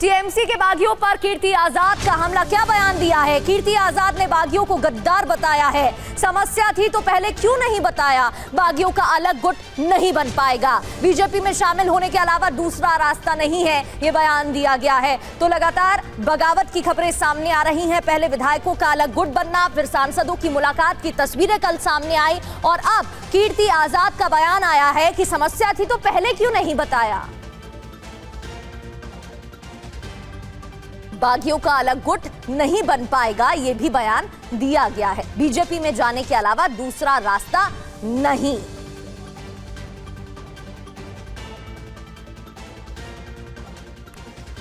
TMC के बागियों पर कीर्ति आजाद का हमला, क्या बयान दिया है? कीर्ति आजाद ने बागियों को गद्दार बताया है। समस्या थी तो पहले क्यों नहीं बताया? बागियों का अलग गुट नहीं बन पाएगा। बीजेपी में शामिल होने के अलावा दूसरा रास्ता नहीं है, ये बयान दिया गया है। तो लगातार बगावत की खबरें सामने आ रही हैं। पहले विधायकों का अलग गुट बनना, फिर सांसदों की मुलाकात की तस्वीरें कल सामने आई और अब कीर्ति आजाद का बयान आया है कि समस्या थी तो पहले क्यों नहीं बताया। बागियों का अलग गुट नहीं बन पाएगा, यह भी बयान दिया गया है। बीजेपी में जाने के अलावा दूसरा रास्ता नहीं।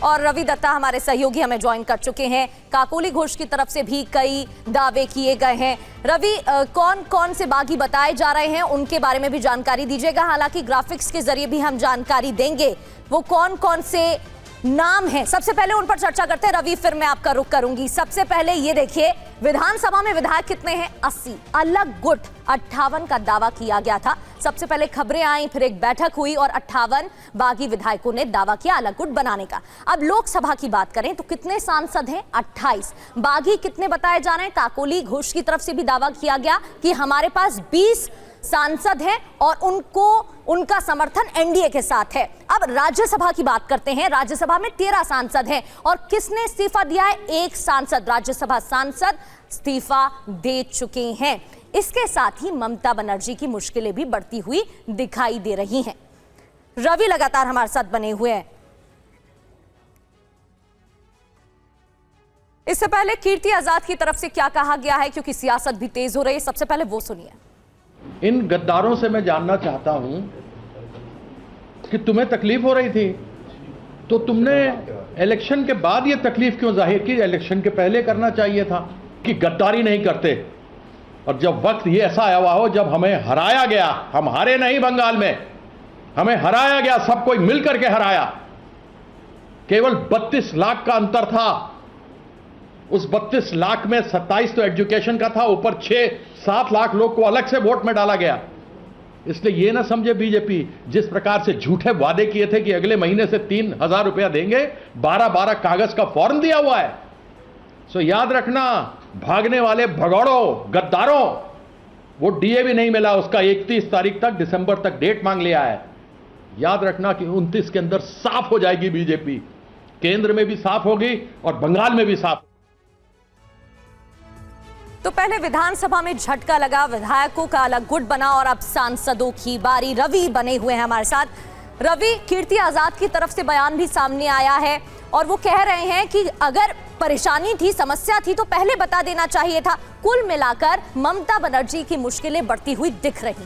और रवि दत्ता हमारे सहयोगी हमें ज्वाइन कर चुके हैं। काकोली घोष की तरफ से भी कई दावे किए गए हैं। रवि, कौन कौन से बागी बताए जा रहे हैं, उनके बारे में भी जानकारी दीजिएगा। हालांकि ग्राफिक्स के जरिए भी हम जानकारी देंगे वो कौन कौन से नाम है। सबसे पहले उन पर चर्चा करते हैं। रवि, फिर मैं आपका रुख करूंगी। सबसे पहले ये देखिए, विधानसभा में विधायक कितने हैं? 80। अलग गुट 58 का दावा किया गया था। सबसे पहले खबरें आई, फिर एक बैठक हुई और 58 बागी विधायकों ने दावा किया अलग गुट बनाने का। अब लोकसभा की बात करें तो कितने सांसद हैं? 28। बागी कितने बताए जा रहे हैं? काकोली घोष की तरफ से भी दावा किया गया कि हमारे पास 20 सांसद हैं और उनका समर्थन एनडीए के साथ है। अब राज्यसभा की बात करते हैं। राज्यसभा में 13 सांसद हैं और किसने इस्तीफा दिया है? एक सांसद, राज्यसभा सांसद इस्तीफा दे चुके हैं। इसके साथ ही ममता बनर्जी की मुश्किलें भी बढ़ती हुई दिखाई दे रही हैं। रवि लगातार हमारे साथ बने हुए हैं। इससे पहले कीर्ति आजाद की तरफ से क्या कहा गया है, क्योंकि सियासत भी तेज हो रही है, सबसे पहले वो सुनिए। इन गद्दारों से मैं जानना चाहता हूं कि तुम्हें तकलीफ हो रही थी तो तुमने इलेक्शन के बाद ये तकलीफ क्यों जाहिर की? इलेक्शन के पहले करना चाहिए था कि गद्दारी नहीं करते। और जब वक्त ये ऐसा आया हुआ हो, जब हमें हराया गया, हम हारे नहीं बंगाल में, हमें हराया गया, सब कोई मिलकर के हराया। केवल 32 लाख का अंतर था। उस 32 लाख में 27 तो एजुकेशन का था, ऊपर 6-7 लाख लोग को अलग से वोट में डाला गया। इसलिए यह ना समझे बीजेपी, जिस प्रकार से झूठे वादे किए थे कि अगले महीने से 3,000 रुपया देंगे, 12-12 कागज का फॉर्म दिया हुआ है। सो याद रखना, भागने वाले भगौड़ों, गद्दारों, वो डीए भी नहीं मिला, उसका 31 तारीख तक, दिसंबर तक डेट मांग लिया है। याद रखना कि 29 के अंदर साफ हो जाएगी बीजेपी, केंद्र में भी साफ होगी और बंगाल में भी साफ। तो पहले विधानसभा में झटका लगा, विधायकों का अलग गुट बना और अब सांसदों की बारी। रवि बने हुए हैं हमारे साथ। रवि, कीर्ति आजाद की तरफ से बयान भी सामने आया है और वो कह रहे हैं कि अगर परेशानी थी, समस्या थी तो पहले बता देना चाहिए था। कुल मिलाकर ममता बनर्जी की मुश्किलें बढ़ती हुई दिख रही।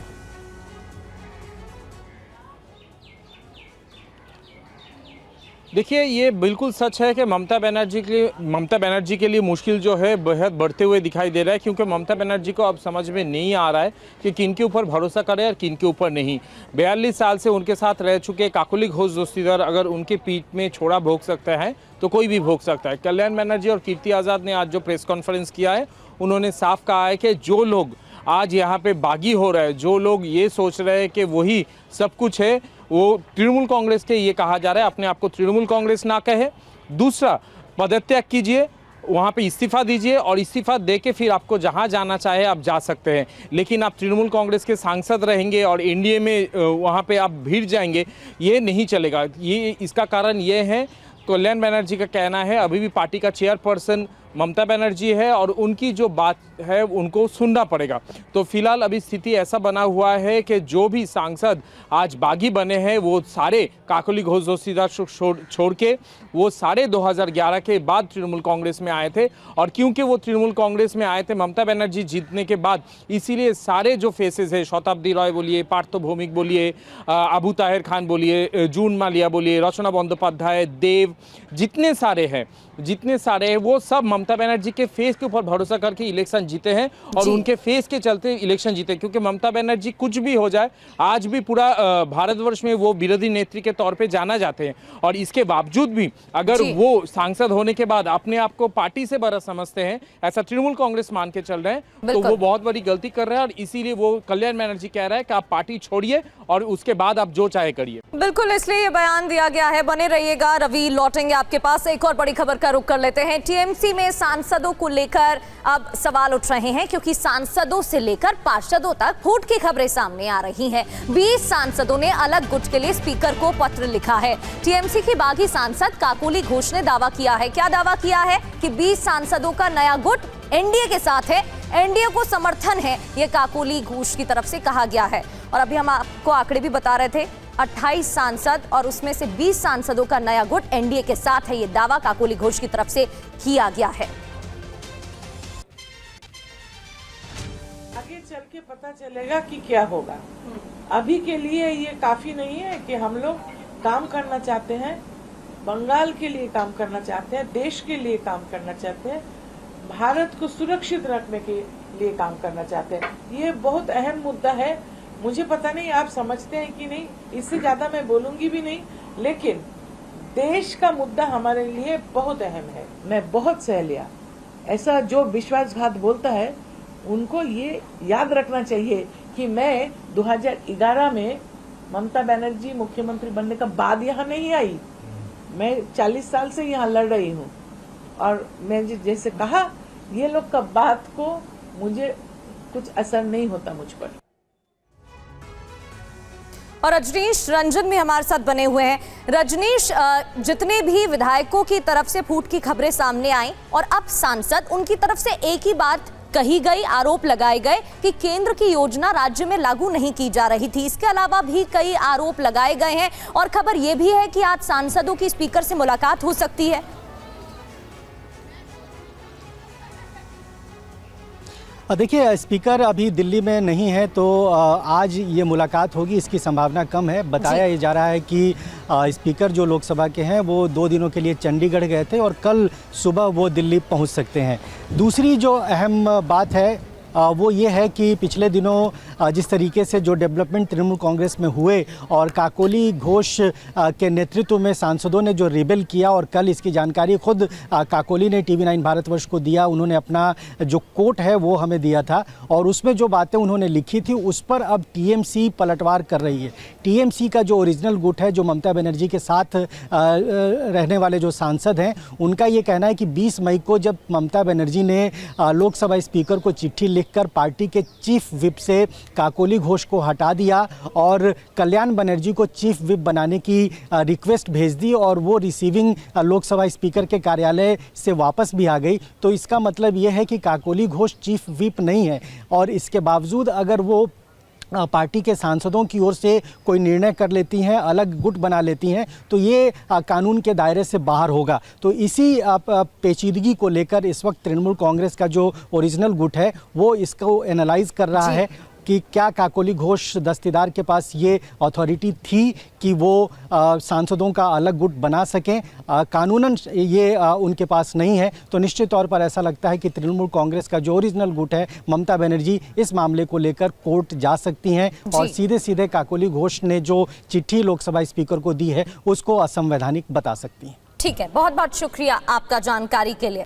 देखिए, ये बिल्कुल सच है कि ममता बनर्जी के लिए मुश्किल जो है बेहद बढ़ते हुए दिखाई दे रहा है, क्योंकि ममता बनर्जी को अब समझ में नहीं आ रहा है कि किन के ऊपर भरोसा करें और किन के ऊपर नहीं। 42 साल से उनके साथ रह चुके काकोली घोष दोस्तीदार अगर उनके पीठ में छोड़ा भोग सकता है तो कोई भी भोग सकता है। कल्याण बनर्जी और कीर्ति आज़ाद ने आज जो प्रेस कॉन्फ्रेंस किया है, उन्होंने साफ कहा है कि जो लोग आज यहाँ पे बागी हो रहे हैं, जो लोग ये सोच रहे हैं कि वही सब कुछ है, वो तृणमूल कांग्रेस के, ये कहा जा रहा है, अपने आप को तृणमूल कांग्रेस ना कहे। दूसरा, पदत्याग कीजिए, वहाँ पे इस्तीफा दीजिए और इस्तीफा दे के फिर आपको जहाँ जाना चाहे आप जा सकते हैं। लेकिन आप तृणमूल कांग्रेस के सांसद रहेंगे और एनडीए में वहाँ पे आप भिड़ जाएंगे, ये नहीं चलेगा। ये इसका कारण ये है, कल्याण बनर्जी का कहना है, अभी भी पार्टी का चेयरपर्सन ममता बनर्जी है और उनकी जो बात है उनको सुनना पड़ेगा। तो फिलहाल अभी स्थिति ऐसा बना हुआ है कि जो भी सांसद आज बागी बने हैं वो सारे काकोली घोष दोस्तीदार छोड़ के वो सारे 2011 के बाद तृणमूल कांग्रेस में आए थे। और क्योंकि वो तृणमूल कांग्रेस में आए थे ममता बनर्जी जीतने के बाद, इसीलिए सारे जो फेसेस है, शताब्दी रॉय बोलिए, पार्थ भौमिक बोलिए, अबू ताहिर खान बोलिए, जून मालिया बोलिए, रचना बंदोपाध्याय, देव, जितने सारे हैं वो सब ममता ममता बनर्जी के फेस के ऊपर भरोसा करके इलेक्शन जीते हैं और उनके फेस के चलते इलेक्शन जीते, क्योंकि ममता बनर्जी कुछ भी हो जाए आज भी पूरा भारतवर्ष में वो विरोधी नेत्री के तौर पे जाना जाते हैं, और इसके बावजूद भी अगर वो सांसद होने के बाद अपने आप को पार्टी से बड़ा समझते हैं, ऐसा तृणमूल कांग्रेस मान के चल रहे हैं, तो वो बहुत बड़ी गलती कर रहे हैं। और इसीलिए वो कल्याण बनर्जी कह रहा है कि आप पार्टी छोड़िए और उसके बाद आप जो चाहे करिए। बिल्कुल, इसलिए ये बयान दिया गया है। बने रहिएगा, रवि लौटेंगे आपके पास। एक और बड़ी खबर का रुख कर लेते हैं। टीएमसी में सांसदों को लेकर अब सवाल उठ रहे हैं, क्योंकि सांसदों से लेकर पार्षदों तक फूट की खबरें सामने आ रही हैं। 20 सांसदों ने अलग गुट के लिए स्पीकर को पत्र लिखा है। टीएमसी की बागी सांसद काकोली घोष ने दावा किया है। क्या दावा किया है? कि 20 सांसदों का नया गुट एनडीए के साथ है, एनडीए को समर्थन है, ये काकोली घोष की तरफ से कहा गया है। और अभी हम आपको आंकड़े भी बता रहे थे, 28 सांसद और उसमें से 20 सांसदों का नया गुट एनडीए के साथ है, ये दावा काकोली घोष की तरफ से किया गया है। आगे चल के पता चलेगा कि क्या होगा। अभी के लिए ये काफी नहीं है कि हम लोग काम करना चाहते हैं, बंगाल के लिए काम करना चाहते हैं, देश के लिए काम करना चाहते हैं, भारत को सुरक्षित रखने के लिए काम करना चाहते हैं। ये बहुत अहम मुद्दा है। मुझे पता नहीं आप समझते हैं कि नहीं, इससे ज्यादा मैं बोलूंगी भी नहीं, लेकिन देश का मुद्दा हमारे लिए बहुत अहम है। मैं बहुत सह लिया, ऐसा जो विश्वासघात बोलता है उनको ये याद रखना चाहिए कि मैं 2011 में ममता बनर्जी मुख्यमंत्री बनने का बाद यहाँ नहीं आई। मैं 40 साल से यहाँ लड़ रही हूँ, और मैं जैसे कहा, ये लोग का बात को मुझे कुछ असर नहीं होता मुझ पर। और रजनीश रंजन भी हमारे साथ बने हुए हैं। रजनीश, जितने भी विधायकों की तरफ से फूट की खबरें सामने आई और अब सांसद, उनकी तरफ से एक ही बात कही गई, आरोप लगाए गए कि केंद्र की योजना राज्य में लागू नहीं की जा रही थी। इसके अलावा भी कई आरोप लगाए गए हैं और खबर यह भी है कि आज सांसदों की स्पीकर से मुलाकात हो सकती है। देखिए, स्पीकर अभी दिल्ली में नहीं है, तो आज ये मुलाकात होगी, इसकी संभावना कम है। बताया ये जा रहा है कि स्पीकर जो लोकसभा के हैं वो 2 दिनों के लिए चंडीगढ़ गए थे और कल सुबह वो दिल्ली पहुंच सकते हैं। दूसरी जो अहम बात है वो ये है कि पिछले दिनों जिस तरीके से जो डेवलपमेंट तृणमूल कांग्रेस में हुए और काकोली घोष के नेतृत्व में सांसदों ने जो रिबेल किया, और कल इसकी जानकारी खुद काकोली ने TV9 भारतवर्ष को दिया। उन्होंने अपना जो कोट है वो हमें दिया था, और उसमें जो बातें उन्होंने लिखी थी उस पर अब टीएमसी पलटवार कर रही है। टीएमसी का जो ओरिजिनल गुट है, जो ममता बनर्जी के साथ रहने वाले जो सांसद हैं, उनका ये कहना है कि 20 मई को जब ममता बनर्जी ने लोकसभा स्पीकर को चिट्ठी लिखकर पार्टी के चीफ विप से काकोली घोष को हटा दिया और कल्याण बनर्जी को चीफ विप बनाने की रिक्वेस्ट भेज दी, और वो रिसीविंग लोकसभा स्पीकर के कार्यालय से वापस भी आ गई, तो इसका मतलब ये है कि काकोली घोष चीफ विप नहीं है। और इसके बावजूद अगर वो पार्टी के सांसदों की ओर से कोई निर्णय कर लेती हैं, अलग गुट बना लेती हैं, तो ये कानून के दायरे से बाहर होगा। तो इसी पेचीदगी को लेकर इस वक्त तृणमूल कांग्रेस का जो ओरिजिनल गुट है वो इसको एनालाइज कर रहा है कि क्या काकोली घोष दस्तीदार के पास ये अथॉरिटी थी कि वो सांसदों का अलग गुट बना सकें। कानूनन ये उनके पास नहीं है, तो निश्चित तौर पर ऐसा लगता है कि तृणमूल कांग्रेस का जो ओरिजिनल गुट है, ममता बनर्जी, इस मामले को लेकर कोर्ट जा सकती हैं और सीधे सीधे काकोली घोष ने जो चिट्ठी लोकसभा स्पीकर को दी है उसको असंवैधानिक बता सकती हैं। ठीक है, बहुत बहुत शुक्रिया आपका जानकारी के लिए।